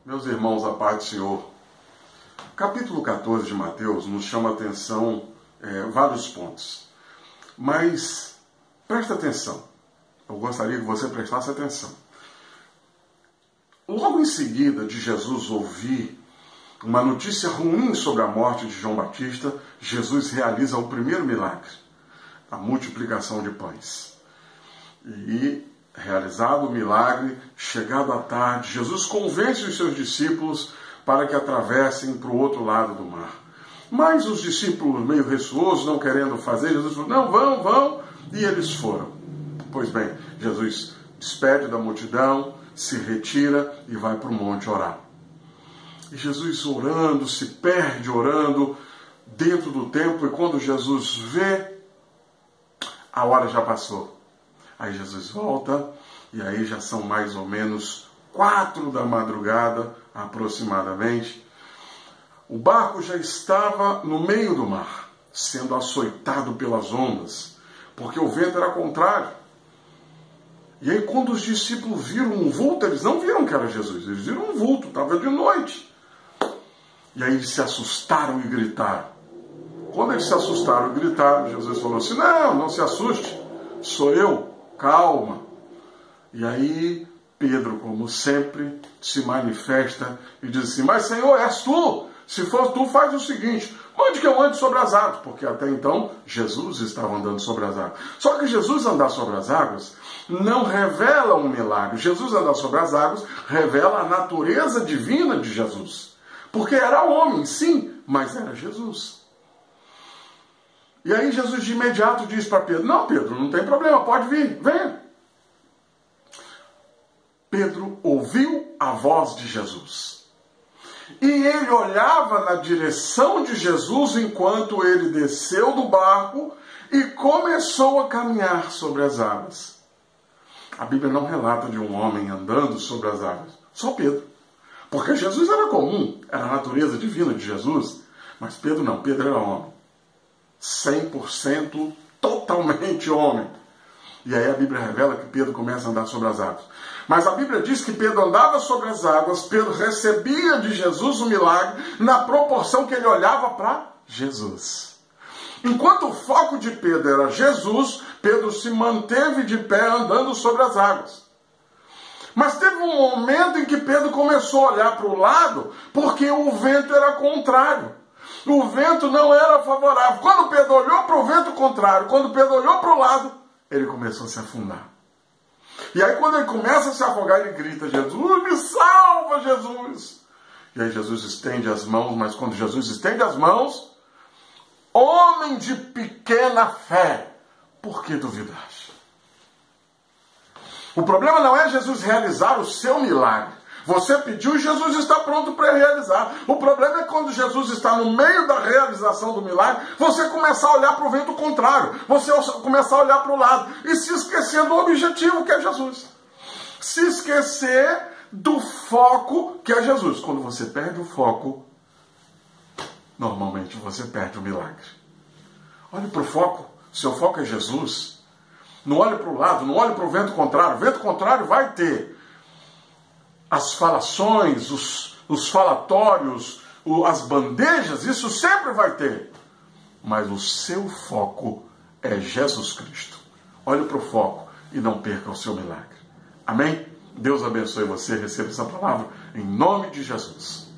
Meus irmãos, a paz do Senhor. O capítulo 14 de Mateus nos chama a atenção vários pontos. Mas presta atenção. Eu gostaria que você prestasse atenção. Logo em seguida de Jesus ouvir uma notícia ruim sobre a morte de João Batista, Jesus realiza o primeiro milagre, a multiplicação de pães. E, realizado o milagre, chegado à tarde, Jesus convence os seus discípulos para que atravessem para o outro lado do mar. Mas os discípulos, meio receosos, não querendo fazer, Jesus falou, não, vão, e eles foram. Pois bem, Jesus despede da multidão, se retira e vai para o monte orar. E Jesus orando, se perde orando dentro do templo, e quando Jesus vê, a hora já passou. Aí Jesus volta, e aí já são mais ou menos 4 da madrugada, aproximadamente. O barco já estava no meio do mar, sendo açoitado pelas ondas, porque o vento era contrário. E aí quando os discípulos viram um vulto, eles não viram que era Jesus, eles viram um vulto, estava de noite. E aí eles se assustaram e gritaram. Quando eles se assustaram e gritaram, Jesus falou assim, não se assuste, sou eu, calma. E aí Pedro, como sempre, se manifesta e diz assim, mas Senhor, és tu? Se for tu, faz o seguinte, mande que eu ande sobre as águas, porque até então Jesus estava andando sobre as águas. Só que Jesus andar sobre as águas não revela um milagre. Jesus andar sobre as águas revela a natureza divina de Jesus. Porque era homem, sim, mas era Jesus. E aí Jesus de imediato diz para Pedro, não Pedro, não tem problema, pode vir, venha. Pedro ouviu a voz de Jesus. E ele olhava na direção de Jesus enquanto ele desceu do barco e começou a caminhar sobre as águas. A Bíblia não relata de um homem andando sobre as águas, só Pedro. Porque Jesus era comum, era a natureza divina de Jesus, mas Pedro não, Pedro era homem. 100% totalmente homem. E aí a Bíblia revela que Pedro começa a andar sobre as águas. Mas a Bíblia diz que Pedro andava sobre as águas, Pedro recebia de Jesus o milagre na proporção que ele olhava para Jesus. Enquanto o foco de Pedro era Jesus, Pedro se manteve de pé andando sobre as águas. Mas teve um momento em que Pedro começou a olhar para o lado, porque o vento era contrário. O vento não era favorável. Quando Pedro olhou para o vento contrário, quando Pedro olhou para o lado, ele começou a se afundar. E aí quando ele começa a se afogar, ele grita, Jesus, me salva, Jesus! E aí Jesus estende as mãos, mas quando Jesus estende as mãos, homem de pequena fé, por que duvidaste? O problema não é Jesus realizar o seu milagre. Você pediu e Jesus está pronto para realizar. O problema é quando Jesus está no meio da realização do milagre, você começar a olhar para o vento contrário. Você começar a olhar para o lado e se esquecer do objetivo que é Jesus. Se esquecer do foco que é Jesus. Quando você perde o foco, normalmente você perde o milagre. Olhe para o foco. Seu foco é Jesus. Não olhe para o lado, não olhe para o vento contrário. O vento contrário vai ter as falações, os falatórios, as bandejas, isso sempre vai ter. Mas o seu foco é Jesus Cristo. Olhe para o foco e não perca o seu milagre. Amém? Deus abençoe você, receba essa palavra em nome de Jesus.